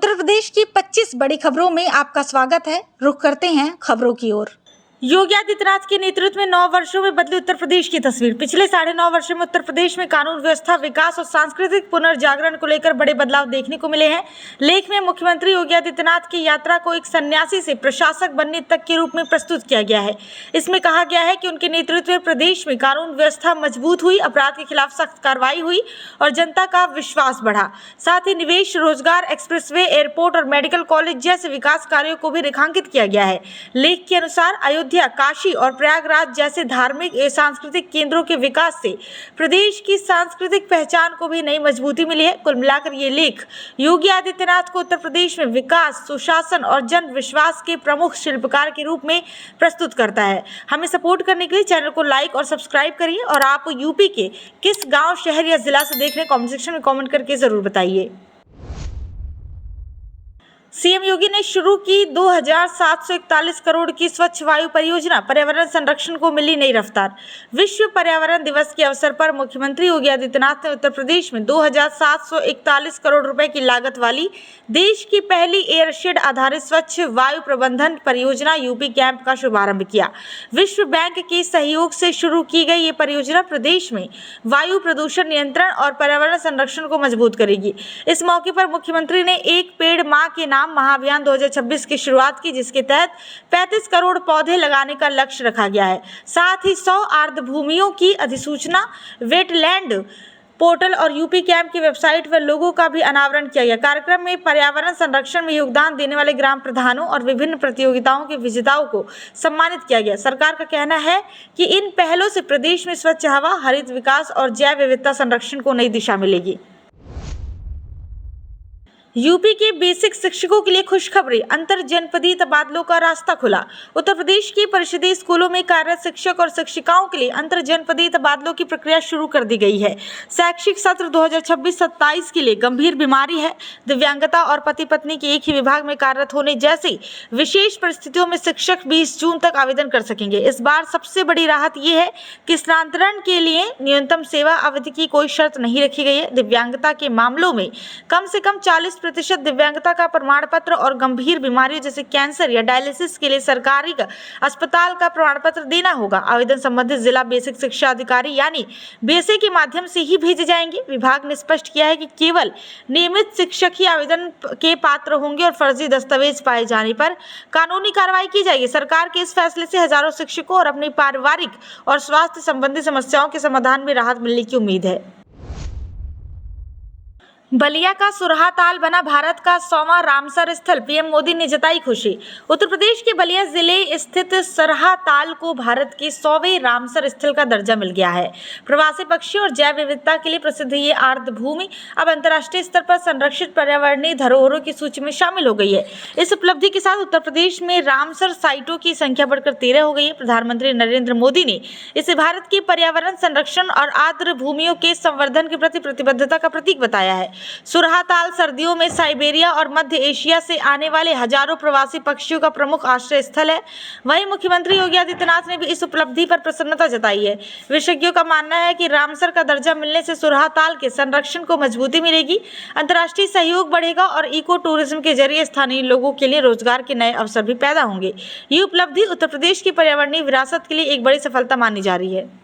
उत्तर प्रदेश की 25 बड़ी खबरों में आपका स्वागत है। रुख करते हैं खबरों की ओर। योगी आदित्यनाथ के नेतृत्व में 9 वर्षों में बदली उत्तर प्रदेश की तस्वीर। पिछले 9.5 वर्षों में उत्तर प्रदेश में कानून व्यवस्था, विकास और सांस्कृतिक पुनर्जागरण को लेकर बड़े बदलाव देखने को मिले हैं। लेख में मुख्यमंत्री योगी आदित्यनाथ की यात्रा को एक सन्यासी से प्रशासक बनने तक के रूप में प्रस्तुत किया गया है। इसमें कहा गया है कि उनके नेतृत्व में प्रदेश में कानून व्यवस्था मजबूत हुई, अपराध के खिलाफ सख्त कार्रवाई हुई और जनता का विश्वास बढ़ा। साथ ही निवेश, रोजगार, एक्सप्रेसवे, एयरपोर्ट और मेडिकल कॉलेज जैसे विकास कार्यों को भी रेखांकित किया गया है। लेख के अनुसार अयोध्या, काशी और प्रयागराज जैसे धार्मिक एवं सांस्कृतिक केंद्रों के विकास से प्रदेश की सांस्कृतिक पहचान को भी नई मजबूती मिली है। कुल मिलाकर ये लेख योगी आदित्यनाथ को उत्तर प्रदेश में विकास, सुशासन और जन विश्वास के प्रमुख शिल्पकार के रूप में प्रस्तुत करता है। हमें सपोर्ट करने के लिए चैनल को लाइक और सब्सक्राइब करिए और आप यूपी के किस गांव, शहर या जिला से देख रहे हैं कमेंट सेक्शन में कमेंट करके जरूर बताइए। सीएम योगी ने शुरू की 2741 करोड़ की स्वच्छ वायु परियोजना, पर्यावरण संरक्षण को मिली नई रफ्तार। विश्व पर्यावरण दिवस के अवसर पर मुख्यमंत्री योगी आदित्यनाथ ने उत्तर प्रदेश में 2741 करोड़ रुपए की लागत वाली देश की पहली एयरशेड आधारित स्वच्छ वायु प्रबंधन परियोजना यूपी कैंप का शुभारंभ किया। विश्व बैंक के सहयोग से शुरू की गई ये परियोजना प्रदेश में वायु प्रदूषण नियंत्रण और पर्यावरण संरक्षण को मजबूत करेगी। इस मौके पर मुख्यमंत्री ने एक पेड़ मां के नाम महाअभियान 2026 की शुरुआत की, जिसके तहत 35 करोड़ पौधे लगाने का लक्ष्य रखा गया है। साथ ही 100 आर्द्र भूमियों की अधिसूचना, वेटलैंड पोर्टल और यूपी कैंप की वेबसाइट पर लोगों का भी अनावरण किया गया। कार्यक्रम में पर्यावरण संरक्षण में योगदान देने वाले ग्राम प्रधानों और विभिन्न प्रतियोगिताओं के विजेताओं को सम्मानित किया गया। सरकार का कहना है कि इन पहलों से प्रदेश में स्वच्छ हवा, हरित विकास और जैव विविधता संरक्षण को नई दिशा मिलेगी। यूपी के बेसिक शिक्षकों के लिए खुशखबरी, अंतर जनपदीय तबादलों का रास्ता खुला। उत्तर प्रदेश के परिषदीय स्कूलों में कार्यरत शिक्षक और शिक्षिकाओं के लिए अंतर जनपदीय तबादलों की प्रक्रिया शुरू कर दी गई है। शैक्षिक सत्र 2026-27 के लिए गंभीर बीमारी है, दिव्यांगता और पति पत्नी के एक ही विभाग में कार्यरत होने जैसी विशेष परिस्थितियों में शिक्षक 20 जून तक आवेदन कर सकेंगे। इस बार सबसे बड़ी राहत यह है कि स्थानांतरण के लिए न्यूनतम सेवा अवधि की कोई शर्त नहीं रखी गई है। दिव्यांगता के मामलों में कम से कम 40% दिव्यांगता का प्रमाण पत्र और गंभीर बीमारियों जैसे कैंसर या डायलिसिस के लिए सरकारी अस्पताल का प्रमाण पत्र देना होगा। आवेदन संबंधित जिला बेसिक शिक्षा अधिकारी यानी बीएसए के माध्यम से ही भेजे जाएंगे। विभाग ने स्पष्ट किया है कि केवल नियमित शिक्षक ही आवेदन के पात्र होंगे और फर्जी दस्तावेज पाए जाने पर कानूनी कार्रवाई की जाएगी। सरकार के इस फैसले से हजारों शिक्षकों और अपनी पारिवारिक और स्वास्थ्य संबंधी समस्याओं के समाधान में राहत मिलने की उम्मीद है। बलिया का सुरहा ताल बना भारत का 100वां रामसर स्थल, पीएम मोदी ने जताई खुशी। उत्तर प्रदेश के बलिया जिले स्थित सरहा ताल को भारत के 100वें रामसर स्थल का दर्जा मिल गया है। प्रवासी पक्षियों और जैव विविधता के लिए प्रसिद्ध ये आर्द्र भूमि अब अंतर्राष्ट्रीय स्तर पर संरक्षित पर्यावरणीय धरोहरों की सूची में शामिल हो गई है। इस उपलब्धि के साथ उत्तर प्रदेश में रामसर साइटों की संख्या बढ़कर 13 हो गई है। प्रधानमंत्री नरेंद्र मोदी ने इसे भारत की पर्यावरण संरक्षण और आर्द्र भूमियों के संवर्धन के प्रति प्रतिबद्धता का प्रतीक बताया है। सुरहा ताल सर्दियों में साइबेरिया और मध्य एशिया से आने वाले हजारों प्रवासी पक्षियों का प्रमुख आश्रय स्थल है। वहीं मुख्यमंत्री योगी आदित्यनाथ ने भी इस उपलब्धि पर प्रसन्नता जताई है। विशेषज्ञों का मानना है कि रामसर का दर्जा मिलने से सुरहा ताल के संरक्षण को मजबूती मिलेगी, अंतर्राष्ट्रीय सहयोग बढ़ेगा और इको टूरिज्म के जरिए स्थानीय लोगों के लिए रोजगार के नए अवसर भी पैदा होंगे। ये उपलब्धि उत्तर प्रदेश की पर्यावरणीय विरासत के लिए एक बड़ी सफलता मानी जा रही है।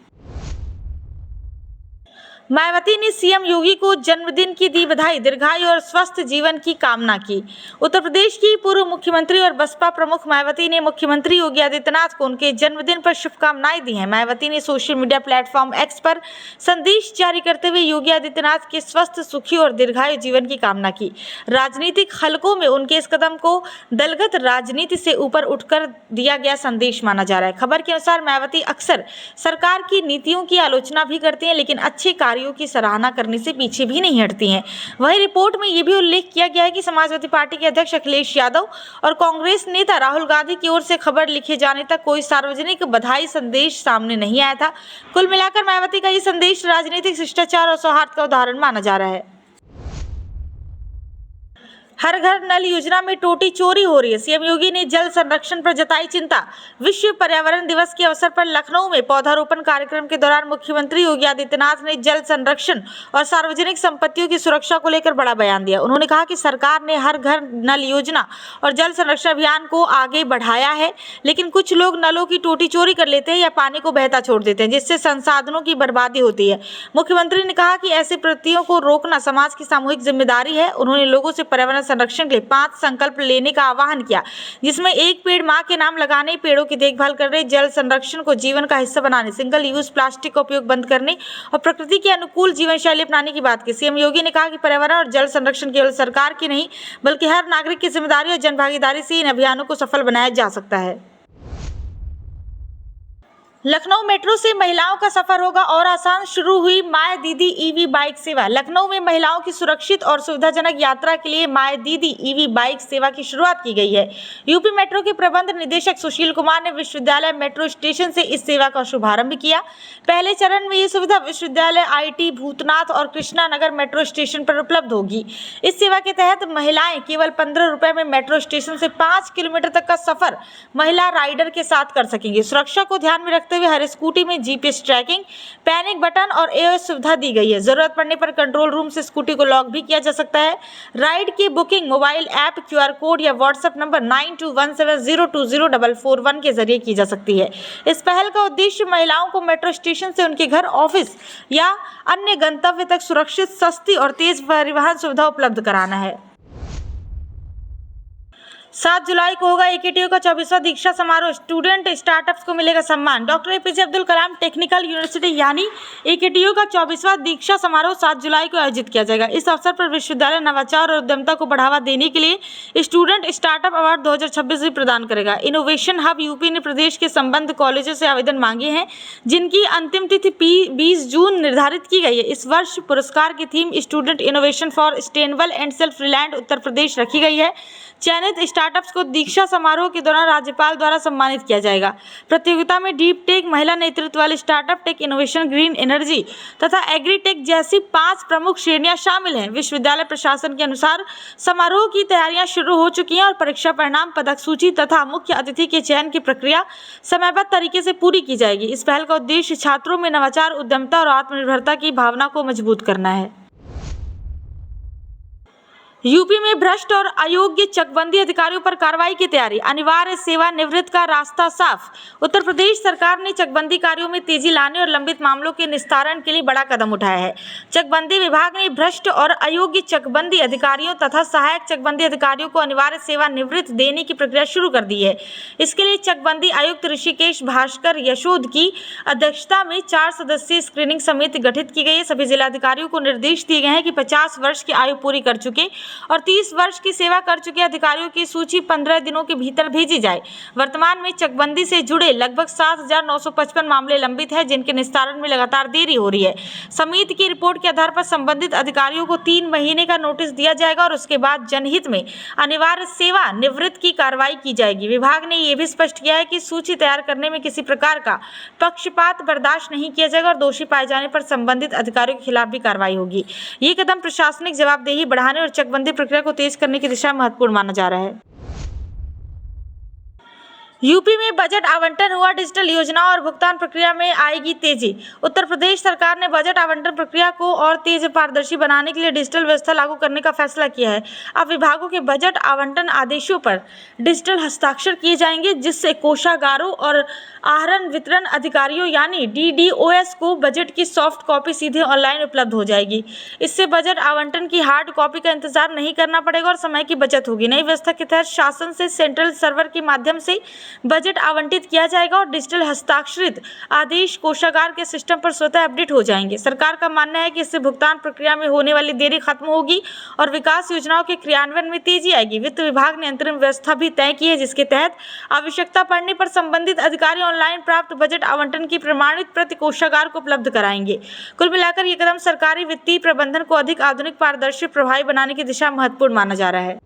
मायावती ने सीएम योगी को जन्मदिन की दी बधाई, दीर्घायु और स्वस्थ जीवन की कामना की। उत्तर प्रदेश की पूर्व मुख्यमंत्री और बसपा प्रमुख मायावती ने मुख्यमंत्री योगी आदित्यनाथ को उनके जन्मदिन पर शुभकामनाएं दी हैं। मायावती ने सोशल मीडिया प्लेटफॉर्म एक्स पर संदेश जारी करते हुए योगी आदित्यनाथ के स्वस्थ, सुखी और दीर्घायु जीवन की कामना की। राजनीतिक हलकों में उनके इस कदम को दलगत राजनीति से ऊपर उठकर दिया गया संदेश माना जा रहा है। खबर के अनुसार मायावती अक्सर सरकार की नीतियों की आलोचना भी करती हैं, लेकिन अच्छे कार्यों की सराहना करने से पीछे भी नहीं हटती हैं। वहीं रिपोर्ट में यह भी उल्लेख किया गया है कि समाजवादी पार्टी के अध्यक्ष अखिलेश यादव और कांग्रेस नेता राहुल गांधी की ओर से खबर लिखे जाने तक कोई सार्वजनिक बधाई संदेश सामने नहीं आया था। कुल मिलाकर मायावती का ये संदेश राजनीतिक शिष्टाचार और सौहार्द का उदाहरण माना जा रहा है। हर घर नल योजना में टोटी चोरी हो रही है। सीएम योगी ने जल संरक्षण पर जताई चिंता। विश्व पर्यावरण दिवस के अवसर पर लखनऊ में पौधारोपण कार्यक्रम के दौरान मुख्यमंत्री योगी आदित्यनाथ ने जल संरक्षण और सार्वजनिक संपत्तियों की सुरक्षा को लेकर बड़ा बयान दिया। उन्होंने कहा कि सरकार ने हर घर नल योजना और जल संरक्षण अभियान को आगे बढ़ाया है, लेकिन कुछ लोग नलों की टोटी चोरी कर लेते हैं या पानी को बहता छोड़ देते हैं, जिससे संसाधनों की बर्बादी होती है। मुख्यमंत्री ने कहा कि ऐसी प्रवृत्तियों को रोकना समाज की सामूहिक जिम्मेदारी है। उन्होंने लोगों से पर्यावरण संरक्षण के लिए 5 संकल्प लेने का आह्वान किया, जिसमें एक पेड़ मां के नाम लगाने, पेड़ों की देखभाल करने, जल संरक्षण को जीवन का हिस्सा बनाने, सिंगल यूज प्लास्टिक का उपयोग बंद करने और प्रकृति के अनुकूल जीवन शैली अपनाने की बात की। सीएम योगी ने कहा कि पर्यावरण और जल संरक्षण केवल सरकार की नहीं, बल्कि हर नागरिक की जिम्मेदारी और जनभागीदारी से इन अभियानों को सफल बनाया जा सकता है। लखनऊ मेट्रो से महिलाओं का सफर होगा और आसान। शुरू हुई माय दीदी ईवी बाइक सेवा। लखनऊ में महिलाओं की सुरक्षित और सुविधाजनक यात्रा के लिए माय दीदी ईवी बाइक सेवा की शुरुआत की गई है। यूपी मेट्रो के प्रबंध निदेशक सुशील कुमार ने विश्वविद्यालय मेट्रो स्टेशन से इस सेवा का शुभारंभ किया। पहले चरण में ये सुविधा विश्वविद्यालय, आईटी, भूतनाथ और कृष्णा नगर मेट्रो स्टेशन पर उपलब्ध होगी। इस सेवा के तहत महिलाएं केवल 15 रुपए में मेट्रो स्टेशन से 5 किलोमीटर तक का सफर महिला राइडर के साथ कर सकेंगी। सुरक्षा को ध्यान में रखते हुए हर स्कूटी में जीपीएस ट्रैकिंग, पैनिक बटन और एओएस सुविधा दी गई है। जरूरत पड़ने पर कंट्रोल रूम से स्कूटी को लॉक भी किया जा सकता है। राइड की booking mobile app, QR code या व्हाट्सएप नंबर 9217020441 के जरिए की जा सकती है। इस पहल का उद्देश्य महिलाओं को मेट्रो स्टेशन से उनके घर, ऑफिस या अन्य गंतव्य तक सुरक्षित, सस्ती और तेज परिवहन सुविधा उपलब्ध कराना है। 7 जुलाई को होगा एकेटीयू का 24वां दीक्षा समारोह। स्टूडेंट स्टार्टअप्स को मिलेगा सम्मान। Doctor APJ Abdul Kalam technical university यानी एकेटीयू का 24वां दीक्षा समारोह 7 जुलाई को आयोजित किया जाएगा। इस अवसर पर विश्वविद्यालय नवाचार और उद्यमिता को बढ़ावा देने के लिए स्टूडेंट स्टार्टअप अवार्ड 2026 भी प्रदान करेगा। इनोवेशन हब यूपी ने प्रदेश के संबद्ध कॉलेजों से आवेदन मांगे हैं, जिनकी अंतिम तिथि 20 जून निर्धारित की गई है। इस वर्ष पुरस्कार की theme student innovation for sustainable and self reliant Uttar Pradesh रखी गई है। चयनित स्टार्टअप्स को दीक्षा समारोह के दौरान राज्यपाल द्वारा सम्मानित किया जाएगा। प्रतियोगिता में डीप टेक, महिला नेतृत्व वाले startup, tech innovation, green energy तथा एग्रीटेक जैसी 5 प्रमुख श्रेणियां शामिल हैं। विश्वविद्यालय प्रशासन के अनुसार समारोह की तैयारियां शुरू हो चुकी हैं और परीक्षा परिणाम, पदक सूची तथा मुख्य अतिथि के चयन की प्रक्रिया समयबद्ध तरीके से पूरी की जाएगी। इस पहल का उद्देश्य छात्रों में नवाचार, उद्यमिता और आत्मनिर्भरता की भावना को मजबूत करना है। यूपी में भ्रष्ट और अयोग्य चकबंदी अधिकारियों पर कार्रवाई की तैयारी। अनिवार्य सेवानिवृत्त का रास्ता साफ। उत्तर प्रदेश सरकार ने चकबंदी कार्यों में तेजी लाने और लंबित मामलों के निस्तारण के लिए बड़ा कदम उठाया है। चकबंदी विभाग ने भ्रष्ट और अयोग्य चकबंदी अधिकारियों तथा सहायक चकबंदी अधिकारियों को अनिवार्य सेवानिवृत्त देने की प्रक्रिया शुरू कर दी है। इसके लिए चकबंदी आयुक्त ऋषिकेश भास्कर यशोद की अध्यक्षता में 4 सदस्यीय स्क्रीनिंग समिति गठित की गई है। सभी जिलाधिकारियों को निर्देश दिए गए हैं कि 50 वर्ष की आयु पूरी कर चुके और 30 वर्ष की सेवा कर चुके अधिकारियों की सूची 15 दिनों के भीतर भेजी जाए। वर्तमान में चकबंदी से जुड़े लगभग 7,955 मामले लंबित हैं, जिनके निस्तारण में लगातार देरी हो रही है। समिति की रिपोर्ट के आधार पर संबंधित अधिकारियों को 3 महीने का नोटिस दिया जाएगा और उसके बाद जनहित में अनिवार्य सेवा निवृत्त की कार्रवाई की जाएगी। विभाग ने यह भी स्पष्ट किया है कि सूची तैयार करने में किसी प्रकार का पक्षपात बर्दाश्त नहीं किया जाएगा और दोषी पाए जाने पर संबंधित अधिकारियों के खिलाफ भी कार्रवाई होगी। ये कदम प्रशासनिक जवाबदेही बढ़ाने और चकबंदी प्रक्रिया को तेज करने की दिशा में महत्वपूर्ण माना जा रहा है। यूपी में बजट आवंटन हुआ। डिजिटल योजनाओं और भुगतान प्रक्रिया में आएगी तेजी। उत्तर प्रदेश सरकार ने बजट आवंटन प्रक्रिया को और तेज पारदर्शी बनाने के लिए डिजिटल व्यवस्था लागू करने का फैसला किया है। अब विभागों के बजट आवंटन आदेशों पर डिजिटल हस्ताक्षर किए जाएंगे, जिससे कोषागारों और आहरण वितरण अधिकारियों यानी डीडीओएस को बजट की सॉफ्ट कॉपी सीधे ऑनलाइन उपलब्ध हो जाएगी। इससे बजट आवंटन की हार्ड कॉपी का इंतजार नहीं करना पड़ेगा और समय की बचत होगी। नई व्यवस्था के तहत शासन से सेंट्रल सर्वर के माध्यम से बजट आवंटित किया जाएगा और डिजिटल हस्ताक्षरित आदेश कोषागार के सिस्टम पर स्वतः अपडेट हो जाएंगे। सरकार का मानना है कि इससे भुगतान प्रक्रिया में होने वाली देरी खत्म होगी और विकास योजनाओं के क्रियान्वयन में तेजी आएगी। वित्त विभाग ने अंतरिम व्यवस्था भी तय की है, जिसके तहत आवश्यकता पड़ने पर संबंधित अधिकारी ऑनलाइन प्राप्त बजट आवंटन की प्रमाणित प्रति कोषागार को उपलब्ध कराएंगे। कुल मिलाकर ये कदम सरकारी वित्तीय प्रबंधन को अधिक आधुनिक, पारदर्शी, प्रभावी बनाने की दिशा में महत्वपूर्ण माना जा रहा है।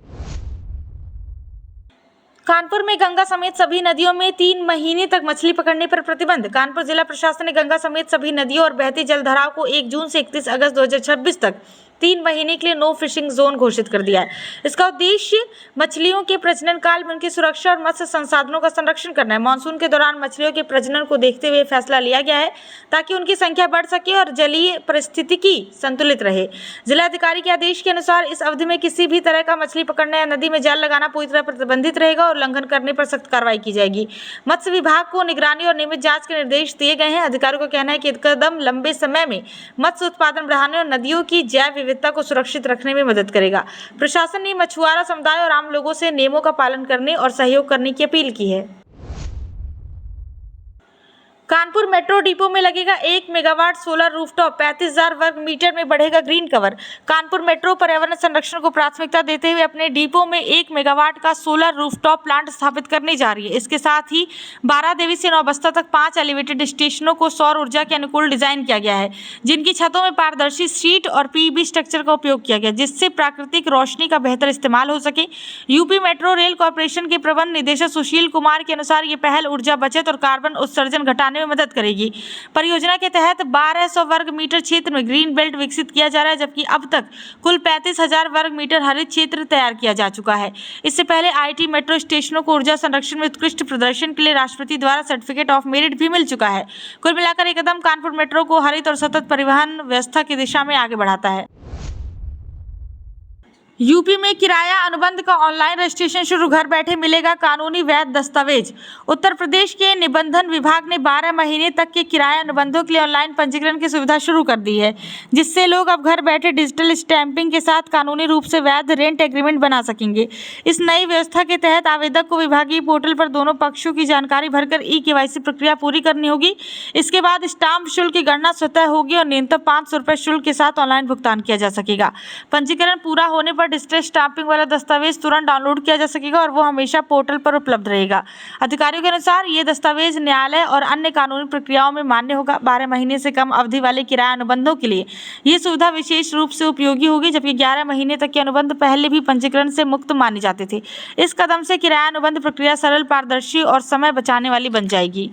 कानपुर में गंगा समेत सभी नदियों में 3 महीने तक मछली पकड़ने पर प्रतिबंध। कानपुर जिला प्रशासन ने गंगा समेत सभी नदियों और बहती जलधाराओं को 1 जून से 31 अगस्त 2026 तक 3 महीने के लिए नो फिशिंग जोन घोषित कर दिया है। इसका उद्देश्य मछलियों के प्रजनन काल में उनकी सुरक्षा और मत्स्य संसाधनों का संरक्षण करना है। मानसून के दौरान मछलियों के प्रजनन को देखते हुए फैसला लिया गया है ताकि उनकी संख्या बढ़ सके और जलीय परिस्थितिकी संतुलित रहे। जिलाधिकारी के आदेश के अनुसार इस अवधि में किसी भी तरह का मछली पकड़ना या नदी में जाल लगाना पूरी तरह प्रतिबंधित रहेगा और उल्लंघन करने पर सख्त कार्रवाई की जाएगी। मत्स्य विभाग को निगरानी और नियमित जांच के निर्देश दिए गए हैं। अधिकारियों का कहना है कि कदम लंबे समय में मत्स्य उत्पादन बढ़ाने और नदियों की जैव विविधता को सुरक्षित रखने में मदद करेगा। प्रशासन ने मछुआरा समुदाय और आम लोगों से नियमों का पालन करने और सहयोग करने की अपील की है। कानपुर मेट्रो डिपो में लगेगा 1 मेगावाट सोलर रूफटॉप, 35,000 वर्ग मीटर में बढ़ेगा ग्रीन कवर। कानपुर मेट्रो पर्यावरण संरक्षण को प्राथमिकता देते हुए अपने डिपो में 1 मेगावाट का सोलर रूफटॉप प्लांट स्थापित करने जा रही है। इसके साथ ही बारादेवी से नौबस्ता तक 5 एलिवेटेड स्टेशनों को सौर ऊर्जा के अनुकूल डिजाइन किया गया है, जिनकी छतों में पारदर्शी शीट और पीईबी स्ट्रक्चर का उपयोग किया गया, जिससे प्राकृतिक रोशनी का बेहतर इस्तेमाल हो सके। यूपी मेट्रो रेल कॉर्पोरेशन के प्रबंध निदेशक सुशील कुमार के अनुसार ये पहल ऊर्जा बचत और कार्बन उत्सर्जन घटाने में मदद करेगी। परियोजना के तहत 1200 वर्ग मीटर क्षेत्र में ग्रीन बेल्ट विकसित किया जा रहा है, जबकि अब तक कुल 35,000 वर्ग मीटर हरित क्षेत्र तैयार किया जा चुका है। इससे पहले आईटी मेट्रो स्टेशनों को ऊर्जा संरक्षण में उत्कृष्ट प्रदर्शन के लिए राष्ट्रपति द्वारा सर्टिफिकेट ऑफ मेरिट भी मिल चुका है। कुल मिलाकर एक कदम कानपुर मेट्रो को हरित और सतत परिवहन व्यवस्था की दिशा में आगे बढ़ाता है। यूपी में किराया अनुबंध का ऑनलाइन रजिस्ट्रेशन शुरू, घर बैठे मिलेगा कानूनी वैध दस्तावेज। उत्तर प्रदेश के निबंधन विभाग ने 12 महीने तक के किराया अनुबंधों के लिए ऑनलाइन पंजीकरण की सुविधा शुरू कर दी है, जिससे लोग अब घर बैठे डिजिटल स्टैंपिंग के साथ कानूनी रूप से वैध रेंट एग्रीमेंट बना सकेंगे। इस नई व्यवस्था के तहत आवेदक को विभागीय पोर्टल पर दोनों पक्षों की जानकारी भरकर ई-केवाईसी प्रक्रिया पूरी करनी होगी। इसके बाद स्टाम्प शुल्क की गणना स्वतः होगी और न्यूनतम 500 रुपये शुल्क के साथ ऑनलाइन भुगतान किया जा सकेगा। पंजीकरण पूरा होने पर डिजिटल स्टाम्पिंग वाला दस्तावेज तुरंत डाउनलोड किया जा सकेगा और वो हमेशा पोर्टल पर उपलब्ध रहेगा। अधिकारियों के अनुसार ये दस्तावेज न्यायालय और अन्य कानूनी प्रक्रियाओं में मान्य होगा। 12 महीने से कम अवधि वाले किराया अनुबंधों के लिए ये सुविधा विशेष रूप से उपयोगी होगी, जबकि 11 महीने तक के अनुबंध पहले भी पंजीकरण से मुक्त माने जाते थे। इस कदम से किराया अनुबंध प्रक्रिया सरल, पारदर्शी और समय बचाने वाली बन जाएगी।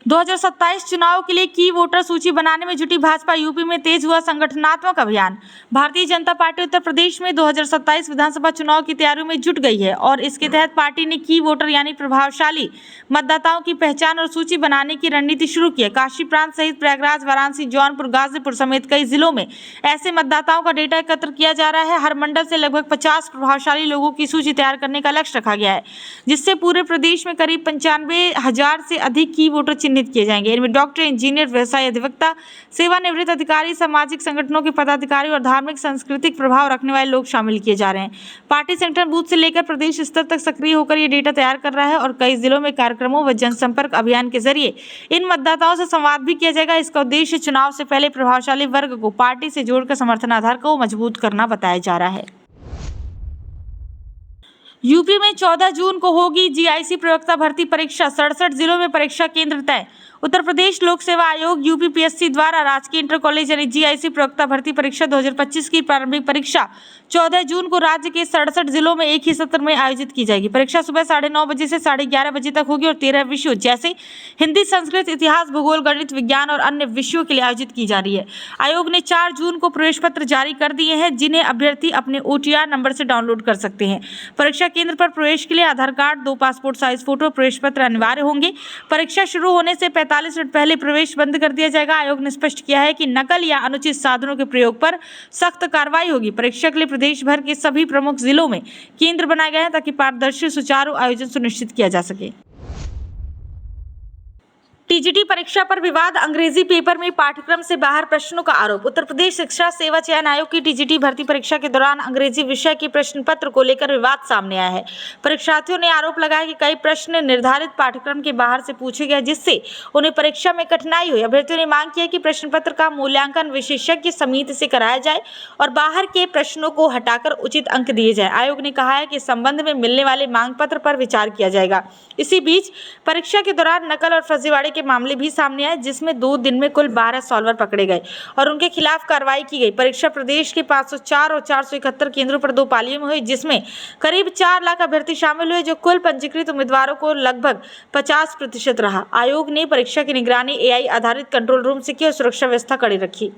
2027 चुनाव के लिए की वोटर सूची बनाने में जुटी भाजपा, यूपी में तेज हुआ संगठनात्मक अभियान। भारतीय जनता पार्टी उत्तर प्रदेश में 2027 विधानसभा चुनाव की तैयारियों में जुट गई है और इसके तहत पार्टी ने की वोटर यानी प्रभावशाली मतदाताओं की पहचान और सूची बनाने की रणनीति शुरू की है। काशी प्रांत सहित प्रयागराज, वाराणसी, जौनपुर, गाजीपुर समेत कई जिलों में ऐसे मतदाताओं का डेटा एकत्र किया जा रहा है। हर मंडल से लगभग 50 प्रभावशाली लोगों की सूची तैयार करने का लक्ष्य रखा गया है, जिससे पूरे प्रदेश में करीब 95,000 से अधिक की वोटर चिन्हित किए जाएंगे। इनमें डॉक्टर, इंजीनियर, व्यवसाय अधिवक्ता, सेवानिवृत्त अधिकारी, सामाजिक संगठनों के पदाधिकारी और धार्मिक सांस्कृतिक प्रभाव रखने वाले लोग शामिल किए जा रहे हैं। पार्टी संगठन बूथ से लेकर प्रदेश स्तर तक सक्रिय होकर ये डेटा तैयार कर रहा है और कई जिलों में कार्यक्रमों व जनसंपर्क अभियान के जरिए इन मतदाताओं से संवाद भी किया जाएगा। इसका उद्देश्य चुनाव से पहले प्रभावशाली वर्ग को पार्टी से जोड़कर समर्थन आधार को मजबूत करना बताया जा रहा है। यूपी में 14 जून को होगी जीआईसी प्रवक्ता भर्ती परीक्षा, 67 जिलों में परीक्षा केंद्र तय। उत्तर प्रदेश लोक सेवा आयोग यूपीपीएससी द्वारा राजकीय इंटर कॉलेज यानी जीआईसी प्रवक्ता भर्ती परीक्षा 2025 की प्रारंभिक परीक्षा 14 जून को राज्य के 67 जिलों में एक ही सत्र में आयोजित की जाएगी। परीक्षा सुबह 9:30 बजे से 11:30 बजे तक होगी और 13 विषयों जैसे हिंदी, संस्कृत, इतिहास, भूगोल, गणित, विज्ञान और अन्य विषयों के लिए आयोजित की जा रही है। आयोग ने 4 जून को प्रवेश पत्र जारी कर दिए हैं, जिन्हें अभ्यर्थी अपने OTR नंबर से डाउनलोड कर सकते हैं। परीक्षा केंद्र पर प्रवेश के लिए आधार कार्ड, 2 पासपोर्ट साइज फोटो, प्रवेश पत्र अनिवार्य होंगे। परीक्षा शुरू होने से 45 मिनट पहले प्रवेश बंद कर दिया जाएगा। आयोग ने स्पष्ट किया है कि नकल या अनुचित साधनों के प्रयोग पर सख्त कार्रवाई होगी। परीक्षा के लिए प्रदेश भर के सभी प्रमुख जिलों में केंद्र बनाए गए हैं ताकि पारदर्शी सुचारू आयोजन सुनिश्चित किया जा सके। टीजीटी परीक्षा पर विवाद, अंग्रेजी पेपर में पाठ्यक्रम से बाहर प्रश्नों का आरोप। उत्तर प्रदेश शिक्षा सेवा चयन आयोग की टीजीटी भर्ती परीक्षा के दौरान अंग्रेजी विषय के प्रश्न पत्र को लेकर विवाद सामने आया है। परीक्षार्थियों ने आरोप लगाया कि कई प्रश्न निर्धारित पाठ्यक्रम के बाहर से पूछे गए, जिससे उन्हें परीक्षा में कठिनाई हुई। अभ्यर्थियों ने मांग की है कि प्रश्न पत्र का मूल्यांकन विशेषज्ञ समिति से कराया जाए और बाहर के प्रश्नों को हटाकर उचित अंक दिए जाए। आयोग ने कहा है कि इस संबंध में मिलने वाले मांग पत्र पर विचार किया जाएगा। इसी बीच परीक्षा के दौरान नकल और फर्जीवाड़े के मामले भी सामने आए, जिसमें 2 दिन में कुल 12 सॉल्वर पकड़े गए और उनके खिलाफ कार्रवाई की गई। परीक्षा प्रदेश के 504 और 471 केंद्रों पर 2 पालियों में हुई, जिसमें करीब 4 लाख अभ्यर्थी शामिल हुए, जो कुल पंजीकृत उम्मीदवारों को लगभग 50% रहा। आयोग ने परीक्षा की निगरानी AI आधारित कंट्रोल रूम से की और सुरक्षा व्यवस्था कड़ी रखी।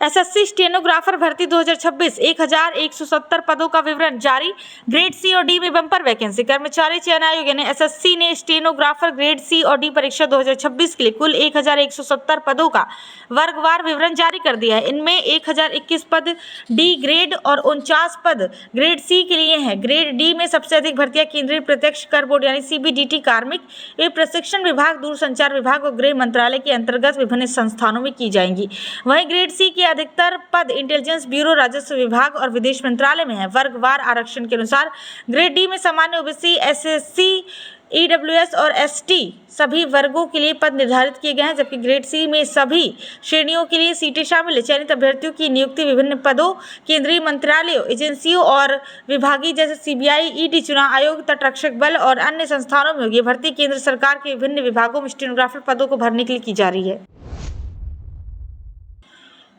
एसएससी स्टेनोग्राफर भर्ती 2026 1170 पदों का विवरण जारी। ग्रेड सी और डी में बम्पर वैकेंसी। कर्मचारी चयन आयोग यानी एसएससी ने स्टेनोग्राफर ग्रेड सी और डी परीक्षा 2026 के लिए कुल 1170 पदों का वर्गवार विवरण जारी कर दिया है। इनमें 1021 पद डी ग्रेड और 49 पद ग्रेड सी के लिए हैं। ग्रेड डी में सबसे अधिक भर्तियां केंद्रीय प्रत्यक्ष कर बोर्ड यानी सीबीडीटी, कार्मिक एवं प्रशिक्षण विभाग, दूरसंचार विभाग और गृह मंत्रालय के अंतर्गत विभिन्न संस्थानों में की जाएंगी। वहीं ग्रेड सी के अधिकतर पद इंटेलिजेंस ब्यूरो, राजस्व विभाग और विदेश मंत्रालय में है। वर्गवार आरक्षण के अनुसार ग्रेड डी में सामान्य, ओबीसी, एससी, ईडब्ल्यूएस और एसटी सभी वर्गों के लिए पद निर्धारित किए गए हैं, जबकि ग्रेड सी में सभी श्रेणियों के लिए सीटें शामिल है। चयनित अभ्यर्थियों की नियुक्ति विभिन्न पदों केंद्रीय मंत्रालयों, एजेंसियों और विभागीय जैसे सीबीआई, ईडी, चुनाव आयोग, तटरक्षक बल और अन्य संस्थानों में होगी। भर्ती केंद्र सरकार के विभिन्न विभागों में स्टेनोग्राफर पदों को भरने के लिए की जा रही है।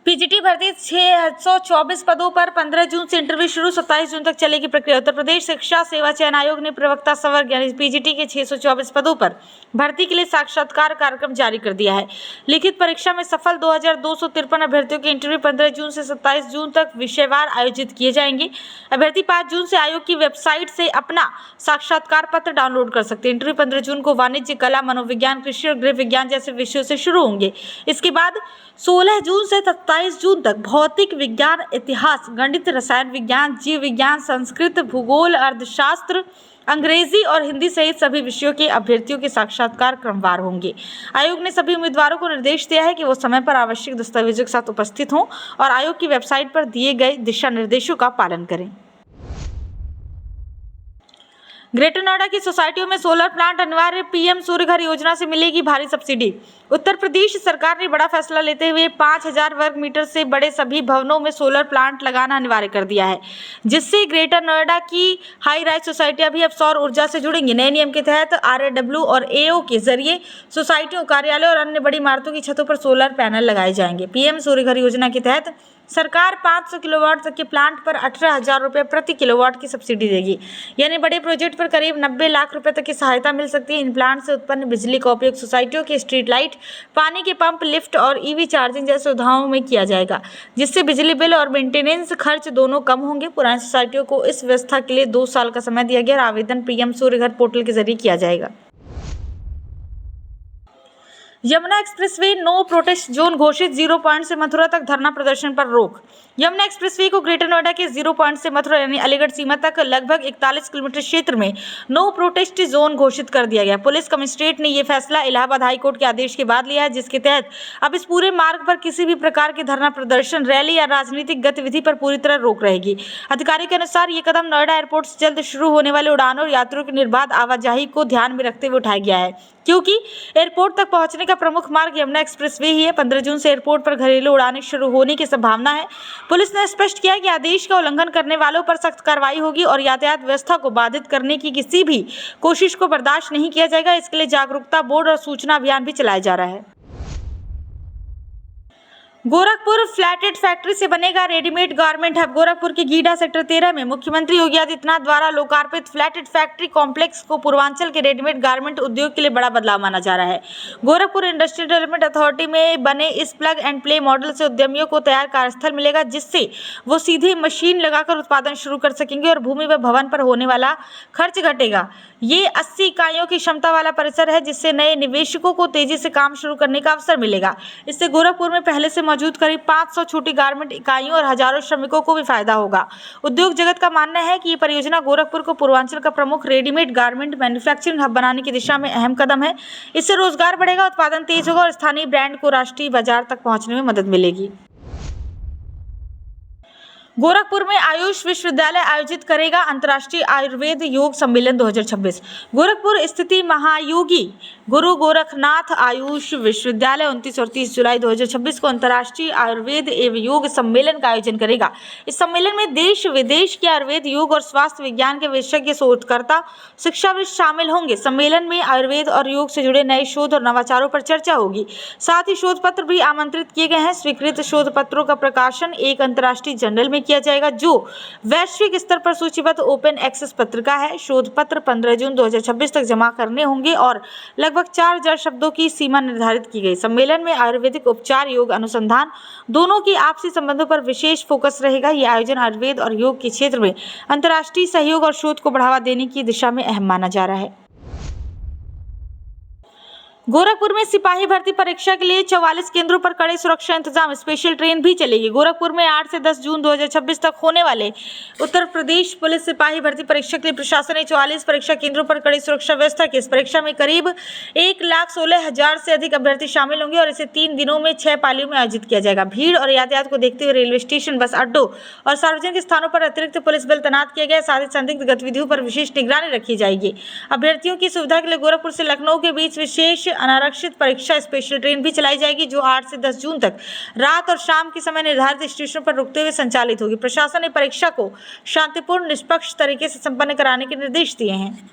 पीजीटी भर्ती 624 पदों पर 15 जून से इंटरव्यू शुरू, 27 जून तक चलेगी प्रक्रिया। उत्तर प्रदेश शिक्षा सेवा चयन आयोग ने प्रवक्ता संवर्ग यानी पीजीटी के 624 पदों पर भर्ती के लिए साक्षात्कार कार्यक्रम जारी कर दिया है। लिखित परीक्षा में सफल 2253 अभ्यर्थियों के इंटरव्यू 15 जून से 27 जून तक विषयवार आयोजित किए जाएंगे। अभ्यर्थी 5 जून से आयोग की वेबसाइट से अपना साक्षात्कार पत्र डाउनलोड कर सकते हैं। इंटरव्यू 15 जून को वाणिज्य, कला, मनोविज्ञान, कृषि और गृह विज्ञान जैसे विषयों से शुरू होंगे। इसके बाद 16 जून से 27 जून तक भौतिक विज्ञान, इतिहास, गणित, रसायन विज्ञान, जीव विज्ञान, संस्कृत, भूगोल, अर्थशास्त्र, अंग्रेजी और हिंदी सहित सभी विषयों के अभ्यर्थियों के साक्षात्कार क्रमवार होंगे। आयोग ने सभी उम्मीदवारों को निर्देश दिया है कि वो समय पर आवश्यक दस्तावेजों के साथ उपस्थित हों और आयोग की वेबसाइट पर दिए गए दिशा निर्देशों का पालन करें। ग्रेटर नोएडा की सोसाइटियों में सोलर प्लांट अनिवार्य, पीएम सूर्य घर योजना से मिलेगी भारी सब्सिडी। उत्तर प्रदेश सरकार ने बड़ा फैसला लेते हुए 5000 वर्ग मीटर से बड़े सभी भवनों में सोलर प्लांट लगाना अनिवार्य कर दिया है, जिससे ग्रेटर नोएडा की हाई राइज सोसाइटियां भी अब सौर ऊर्जा से जुड़ेंगी। नए नियम के तहत आरएडब्ल्यू और एओ के जरिए सोसाइटियों, कार्यालयों और अन्य बड़ी इमारतों की छतों पर सोलर पैनल लगाए जाएंगे। पीएम सूर्य घर योजना के तहत सरकार 500 किलोवाट तक के प्लांट पर 18,000 रुपये प्रति किलोवाट की सब्सिडी देगी, यानी बड़े प्रोजेक्ट पर करीब 90 लाख रुपए तक की सहायता मिल सकती है। इन प्लांट से उत्पन्न बिजली का उपयोग सोसाइटियों के स्ट्रीट लाइट, पानी के पंप, लिफ्ट और ईवी चार्जिंग जैसे सुविधाओं में किया जाएगा, जिससे बिजली बिल और मेंटेनेंस खर्च दोनों कम होंगे। पुरानी सोसाइटियों को इस व्यवस्था के लिए 2 साल का समय दिया गया और आवेदन पीएम सूर्य घर पोर्टल के जरिए किया जाएगा। Yamuna expressway no protest zone घोषित, 0 पॉइंट से मथुरा तक धरना प्रदर्शन पर रोक। यमुना एक्सप्रेसवे को ग्रेटर नोएडा के 0 पॉइंट से मथुरा यानी अलीगढ़ सीमा तक लगभग 41 किलोमीटर क्षेत्र में नो प्रोटेस्ट जोन घोषित कर दिया गया। पुलिस कमिश्नरेट ने यह फैसला इलाहाबाद हाईकोर्ट के आदेश के बाद लिया है, जिसके तहत अब इस पूरे मार्ग पर किसी भी प्रकार के धरना प्रदर्शन, रैली या राजनीतिक गतिविधि पर पूरी तरह रोक रहेगी। अधिकारी के अनुसार ये कदम नोएडा एयरपोर्ट से जल्द शुरू होने वाले उड़ानों और यात्रियों की निर्बाध आवाजाही को ध्यान में रखते हुए उठाया गया है, क्योंकि एयरपोर्ट तक पहुंचने का प्रमुख मार्ग यमुना एक्सप्रेसवे ही है। 15 जून से एयरपोर्ट पर घरेलू उड़ानें शुरू होने की संभावना है। पुलिस ने स्पष्ट किया कि आदेश का उल्लंघन करने वालों पर सख्त कार्रवाई होगी और यातायात व्यवस्था को बाधित करने की किसी भी कोशिश को बर्दाश्त नहीं किया जाएगा। इसके लिए जागरूकता बोर्ड और सूचना अभियान भी चलाया जा रहा है। गोरखपुर फ्लैटेड फैक्ट्री से बनेगा रेडीमेड गारमेंट हब। गोरखपुर के गीडा सेक्टर 13 में मुख्यमंत्री योगी आदित्यनाथ द्वारा लोकार्पित फ्लैटेड फैक्ट्री कॉम्प्लेक्स को पूर्वांचल के रेडीमेड गारमेंट उद्योग के लिए बड़ा बदलाव माना जा रहा है। गोरखपुर इंडस्ट्रियल डेवलपमेंट अथॉरिटी में बने इस प्लग एंड प्ले मॉडल से उद्यमियों को तैयार कार्यस्थल मिलेगा, जिससे वो सीधे मशीन लगाकर उत्पादन शुरू कर सकेंगे और भूमि व भवन पर होने वाला खर्च घटेगा। ये 80 इकाइयों की क्षमता वाला परिसर है, जिससे नए निवेशकों को तेजी से काम शुरू करने का अवसर मिलेगा। इससे गोरखपुर में पहले से मौजूद करीब 500 छोटी गारमेंट इकाइयों और हजारों श्रमिकों को भी फायदा होगा। उद्योग जगत का मानना है कि ये परियोजना गोरखपुर को पूर्वांचल का प्रमुख रेडीमेड गारमेंट मैन्युफैक्चरिंग हब बनाने की दिशा में अहम कदम है। इससे रोजगार बढ़ेगा, उत्पादन तेज होगा और स्थानीय ब्रांड को राष्ट्रीय बाजार तक पहुंचने में मदद मिलेगी। गोरखपुर में आयुष विश्वविद्यालय आयोजित करेगा अंतर्राष्ट्रीय आयुर्वेद योग सम्मेलन 2026। गोरखपुर स्थित महायोगी गुरु गोरखनाथ आयुष विश्वविद्यालय 29 और 30 जुलाई 2026 को अंतर्राष्ट्रीय आयुर्वेद एवं योग सम्मेलन का आयोजन करेगा। इस सम्मेलन में देश विदेश के आयुर्वेद, योग और स्वास्थ्य विज्ञान के विशेषज्ञ, शोधकर्ता, शिक्षाविद शामिल होंगे। सम्मेलन में आयुर्वेद और योग से जुड़े नए शोध और नवाचारों पर चर्चा होगी। साथ ही शोध पत्र भी आमंत्रित किए गए हैं। स्वीकृत शोध पत्रों का प्रकाशन एक अंतर्राष्ट्रीय जर्नल में किया किया जाएगा, जो वैश्विक स्तर पर सूचीबद्ध ओपन एक्सेस पत्रिका है। शोध पत्र 15 जून 2026 तक जमा करने होंगे और लगभग 4000 शब्दों की सीमा निर्धारित की गई। सम्मेलन में आयुर्वेदिक उपचार, योग अनुसंधान दोनों की आपसी संबंधों पर विशेष फोकस रहेगा। यह आयोजन आयुर्वेद और योग के क्षेत्र में अंतर्राष्ट्रीय सहयोग और शोध को बढ़ावा देने की दिशा में अहम माना जा रहा है। गोरखपुर में सिपाही भर्ती परीक्षा के लिए 44 केंद्रों पर कड़े सुरक्षा इंतजाम। स्पेशल ट्रेन भी चलेगी। गोरखपुर में 8 से 10 जून 2026 तक होने वाले उत्तर प्रदेश पुलिस सिपाही भर्ती परीक्षा के लिए प्रशासन ने 44 परीक्षा केंद्रों पर कड़ी सुरक्षा व्यवस्था की। इस परीक्षा में करीब 1,16,000 से अधिक अभ्यर्थी शामिल होंगे और इसे 3 दिनों में 6 पालियों में आयोजित किया जाएगा। भीड़ और यातायात को देखते हुए रेलवे स्टेशन, बस अड्डों और सार्वजनिक स्थानों पर अतिरिक्त पुलिस बल तैनात किया गया। साथ ही संदिग्ध गतिविधियों पर विशेष निगरानी रखी जाएगी। अभ्यर्थियों की सुविधा के लिए गोरखपुर से लखनऊ के बीच विशेष अनारक्षित परीक्षा स्पेशल ट्रेन भी चलाई जाएगी, जो 8 से 10 जून तक रात और शाम के समय निर्धारित स्टेशनों पर रुकते हुए संचालित होगी। प्रशासन ने परीक्षा को शांतिपूर्ण, निष्पक्ष तरीके से संपन्न कराने के निर्देश दिए हैं।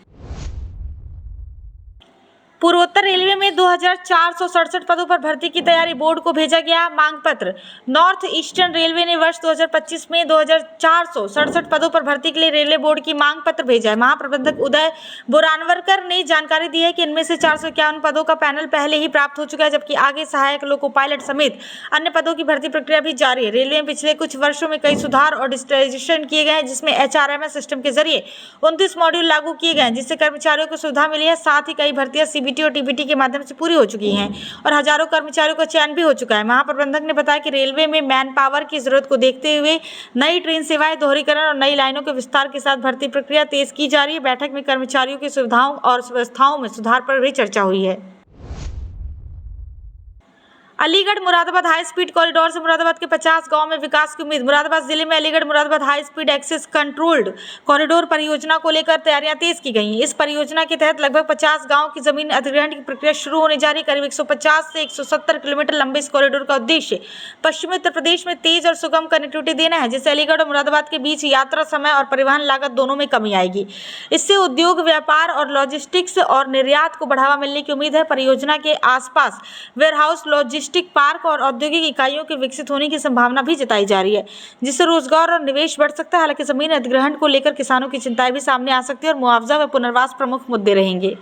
पूर्वोत्तर रेलवे में 2467 पदों पर भर्ती की तैयारी, बोर्ड को भेजा गया मांग पत्र। नॉर्थ ईस्टर्न रेलवे ने वर्ष 2025 में 2467 पदों पर भर्ती के लिए रेलवे बोर्ड की मांग पत्र भेजा है। महाप्रबंधक उदय बोरानवरकर ने जानकारी दी है कि इनमें से 451 पदों का पैनल पहले ही प्राप्त हो चुका है, जबकि आगे सहायक, लोको पायलट समेत अन्य पदों की भर्ती प्रक्रिया भी जारी है। रेलवे में पिछले कुछ वर्षों में कई सुधार और डिजिटाइजेशन किए गए हैं, जिसमें HRMS सिस्टम के जरिए 29 मॉड्यूल लागू किए गए हैं, जिससे कर्मचारियों को सुविधा मिली है। साथ ही कई भर्तियां CBT और TBT के माध्यम से पूरी हो चुकी हैं और हजारों कर्मचारियों का चयन भी हो चुका है। महाप्रबंधक ने बताया कि रेलवे में मैन पावर की जरूरत को देखते हुए नई ट्रेन सेवाएं, दोहरीकरण और नई लाइनों के विस्तार के साथ भर्ती प्रक्रिया तेज की जा रही है। बैठक में कर्मचारियों की सुविधाओं और व्यवस्थाओं में सुधार पर भी चर्चा हुई है। Aligarh Moradabad high speed corridor से मुरादाबाद के 50 गांव में विकास की उम्मीद। मुरादाबाद जिले में Aligarh Moradabad high speed access controlled corridor परियोजना को लेकर तैयारियां तेज की गई हैं। इस परियोजना के तहत लगभग 50 गांव की जमीन अधिग्रहण की प्रक्रिया शुरू होने जा रही है। करीब 150 से 170 किलोमीटर लंबे इस कॉरिडोर का उद्देश्य पश्चिमी उत्तर प्रदेश में तेज और सुगम कनेक्टिविटी देना है, जिससे अलीगढ़ और मुरादाबाद के बीच यात्रा समय और परिवहन लागत दोनों में कमी आएगी। इससे उद्योग, व्यापार और लॉजिस्टिक्स और निर्यात को बढ़ावा मिलने की उम्मीद है। परियोजना के आसपास वेयरहाउस, लॉजिस्टिक पार्क और औद्योगिक इकाइयों के विकसित होने की संभावना भी जताई जा रही है, जिससे रोजगार और निवेश बढ़ सकता है। हालांकि जमीन अधिग्रहण को लेकर किसानों की चिंताएं भी सामने आ सकती है और मुआवजा व पुनर्वास प्रमुख मुद्दे रहेंगे।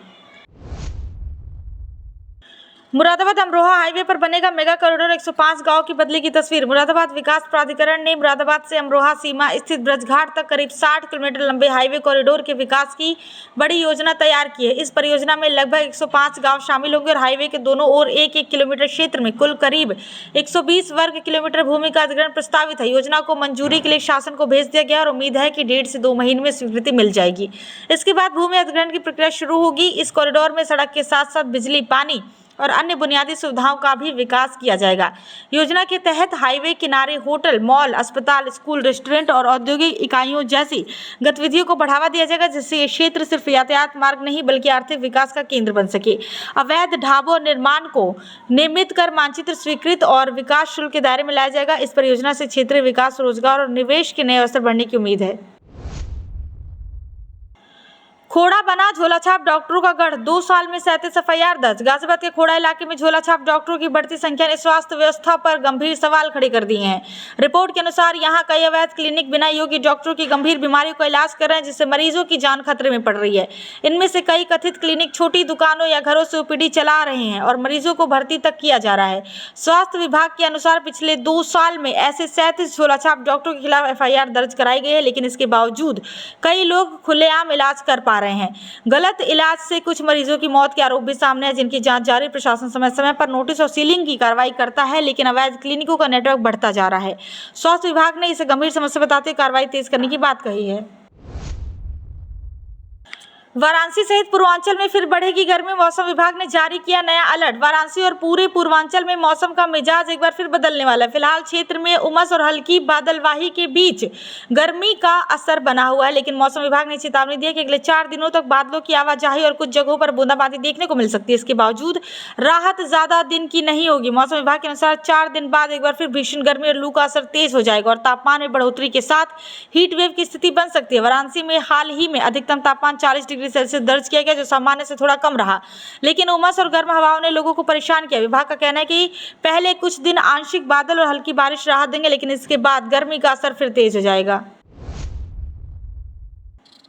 मुरादाबाद अमरोहा हाईवे पर बनेगा मेगा कॉरिडोर, 105 गांव की बदली की तस्वीर। मुरादाबाद विकास प्राधिकरण ने मुरादाबाद से अमरोहा सीमा स्थित ब्रजघाट तक करीब 60 किलोमीटर लंबे हाईवे कॉरिडोर के विकास की बड़ी योजना तैयार की है। इस परियोजना में लगभग 105 गांव शामिल होंगे और हाईवे के दोनों ओर 1-1 किलोमीटर क्षेत्र में कुल करीब 120 वर्ग किलोमीटर भूमि का अधिग्रहण प्रस्तावित है। योजना को मंजूरी के लिए शासन को भेज दिया गया और उम्मीद है कि 1.5 से 2 महीने में स्वीकृति मिल जाएगी। इसके बाद भूमि अधिग्रहण की प्रक्रिया शुरू होगी। इस कॉरिडोर में सड़क के साथ साथ बिजली, पानी और अन्य बुनियादी सुविधाओं का भी विकास किया जाएगा। योजना के तहत हाईवे किनारे होटल, मॉल, अस्पताल, स्कूल, रेस्टोरेंट और औद्योगिक इकाइयों जैसी गतिविधियों को बढ़ावा दिया जाएगा, जिससे ये क्षेत्र सिर्फ यातायात मार्ग नहीं बल्कि आर्थिक विकास का केंद्र बन सके। अवैध ढाबों निर्माण को नियमित कर मानचित्र स्वीकृत और विकास शुल्क के दायरे में लाया जाएगा। इस परियोजना से क्षेत्रीय विकास, रोजगार और निवेश के नए अवसर बढ़ने की उम्मीद है। खोड़ा बना झोलाछाप डॉक्टरों का गढ़, 2 साल में 37 FIR दर्ज। गाजियाबाद के खोड़ा इलाके में झोलाछाप डॉक्टरों की बढ़ती संख्या ने स्वास्थ्य व्यवस्था पर गंभीर सवाल खड़े कर दिए हैं। रिपोर्ट के अनुसार यहां कई अवैध क्लिनिक बिना योग्य डॉक्टरों की गंभीर बीमारियों का इलाज कर रहे हैं, जिससे मरीजों की जान खतरे में पड़ रही है। इनमें से कई कथित क्लिनिक छोटी दुकानों या घरों से OPD चला रहे हैं और मरीजों को भर्ती तक किया जा रहा है। स्वास्थ्य विभाग के अनुसार पिछले 2 साल में ऐसे 37 झोलाछाप डॉक्टरों के खिलाफ FIR दर्ज कराई गई है, लेकिन इसके बावजूद कई लोग खुलेआम इलाज कर पा रहे हैं। गलत इलाज से कुछ मरीजों की मौत के आरोप भी सामने है, जिनकी जांच जारी। प्रशासन समय समय पर नोटिस और सीलिंग की कार्रवाई करता है, लेकिन अवैध क्लिनिकों का नेटवर्क बढ़ता जा रहा है। स्वास्थ्य विभाग ने इसे गंभीर समस्या बताते हुए कार्रवाई तेज करने की बात कही है। वाराणसी सहित पूर्वांचल में फिर बढ़ेगी गर्मी, मौसम विभाग ने जारी किया नया अलर्ट। वाराणसी और पूरे पूर्वांचल में मौसम का मिजाज एक बार फिर बदलने वाला है। फिलहाल क्षेत्र में उमस और हल्की बादलवाही के बीच गर्मी का असर बना हुआ है, लेकिन मौसम विभाग ने चेतावनी दी है कि अगले 4 दिनों तक बादलों की आवाजाही और कुछ जगहों पर बूंदाबांदी देखने को मिल सकती है। इसके बावजूद राहत ज्यादा दिन की नहीं होगी। मौसम विभाग के अनुसार 4 दिन बाद एक बार फिर भीषण गर्मी और लू का असर तेज हो जाएगा और तापमान में बढ़ोतरी के साथ हीट वेव की स्थिति बन सकती है। वाराणसी में हाल ही में अधिकतम तापमान 40 डिग्री डिग्री सेल्सियस दर्ज किया गया, जो सामान्य से थोड़ा कम रहा। लेकिन उमस और गर्म हवाओं ने लोगों को परेशान किया। विभाग का कहना है कि पहले कुछ दिन आंशिक बादल और हल्की बारिश राहत देंगे, लेकिन इसके बाद गर्मी का असर फिर तेज हो जाएगा।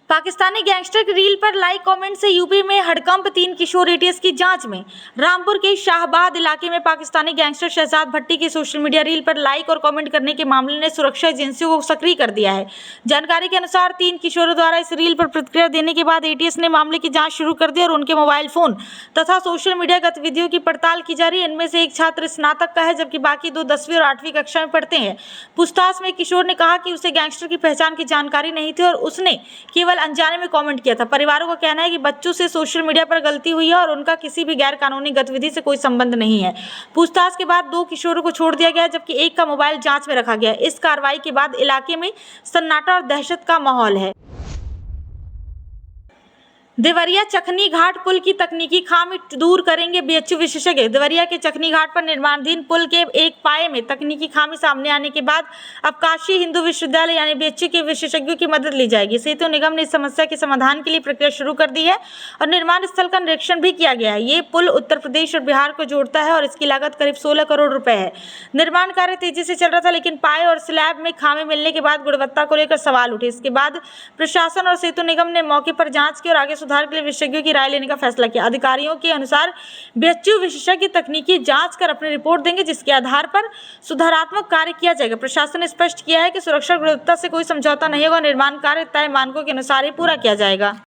पाकिस्तानी गैंगस्टर की रील पर लाइक कमेंट से यूपी में हड़कंप, 3 किशोर एटीएस की जांच में। रामपुर के शाहबाद इलाके में पाकिस्तानी गैंगस्टर शहजाद भट्टी की सोशल मीडिया रील पर लाइक और कमेंट करने के मामले ने सुरक्षा एजेंसियों को सक्रिय कर दिया है। जानकारी के अनुसार 3 किशोरों द्वारा इस रील पर प्रतिक्रिया देने के बाद एटीएस ने मामले की जाँच शुरू कर दी और उनके मोबाइल फोन तथा सोशल मीडिया गतिविधियों की पड़ताल की जा रही है। इनमें से एक छात्र स्नातक का है, जबकि बाकी 2 10वीं और 8वीं कक्षा में पढ़ते हैं। पूछताछ में एक किशोर ने कहा कि उसे गैंगस्टर की पहचान की जानकारी नहीं थी और उसने केवल अनजाने में कमेंट किया था। परिवारों का कहना है कि बच्चों से सोशल मीडिया पर गलती हुई है और उनका किसी भी गैर कानूनी गतिविधि से कोई संबंध नहीं है। पूछताछ के बाद 2 किशोरों को छोड़ दिया गया, जबकि एक का मोबाइल जांच में रखा गया। इस कार्रवाई के बाद इलाके में सन्नाटा और दहशत का माहौल है। देवरिया चखनी घाट पुल की तकनीकी खामी दूर करेंगे बीएचयू विशेषज्ञ। देवरिया के चखनी घाट पर निर्माणाधीन पुल के एक पाए में तकनीकी खामी सामने आने के बाद अवकाशीय हिंदू विश्वविद्यालय यानी बीएचयू के विशेषज्ञों की मदद ली जाएगी। सेतु निगम ने इस समस्या के समाधान के लिए प्रक्रिया शुरू कर दी है और निर्माण स्थल का निरीक्षण भी किया गया है। ये पुल उत्तर प्रदेश और बिहार को जोड़ता है और इसकी लागत करीब 16 करोड़ रुपए है। निर्माण कार्य तेजी से चल रहा था, लेकिन पाए और स्लैब में खामी मिलने के बाद गुणवत्ता को लेकर सवाल उठे। इसके बाद प्रशासन और सेतु निगम ने मौके पर जांच की और आगे सुधार के लिए विशेषज्ञों की राय लेने का फैसला किया। अधिकारियों के अनुसार बीएचयू विशेषज्ञ तकनीकी जांच कर अपनी रिपोर्ट देंगे, जिसके आधार पर सुधारात्मक कार्य किया जाएगा। प्रशासन ने स्पष्ट किया है कि सुरक्षा गुणवत्ता से कोई समझौता नहीं होगा। निर्माण कार्य तय मानकों के अनुसार ही पूरा किया जाएगा।